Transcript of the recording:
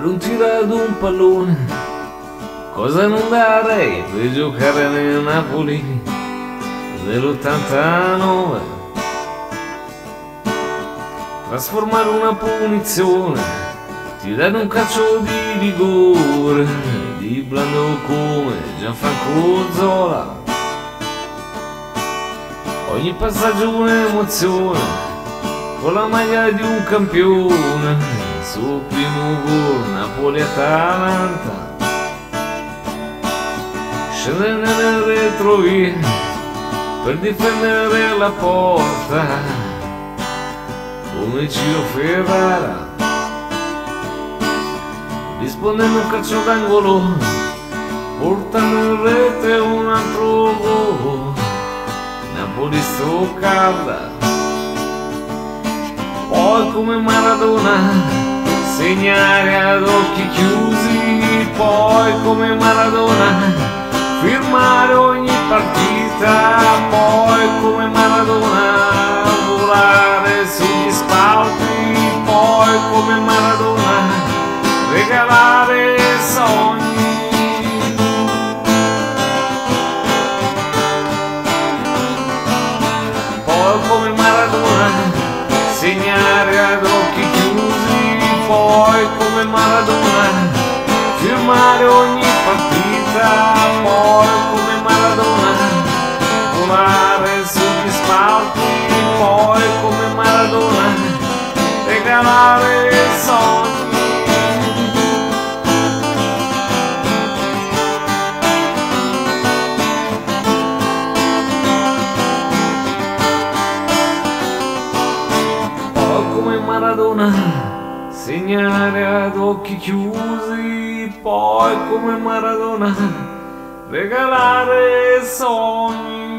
non tirato un pallone, cosa non darei per giocare nel Napoli dell'89, trasformare una punizione, tirare un calcio di rigore, di blando come Gianfranco Zola, ogni passaggio un'emozione, con la maglia di un campione, il suo primo gol Napoli-Atalanta, scendere nel retrovie per difendere la porta come Ciro Ferrara, rispondendo un calcio d'angolo, portando in rete un altro gol, Napoli Stoccarda. Poi come Maradona segnare ad occhi chiusi, poi come Maradona firmare ogni partita, poi come Maradona volare sugli spalti, poi come Maradona regalare sogni. Poi come Maradona segnare ad occhi chiusi, poi come Maradona firmare ogni partita, poi come Maradona volare sugli spalti, poi come Maradona regalare sogni. Poi come Maradona segnare ad occhi chiusi, poi come Maradona regalare sogni.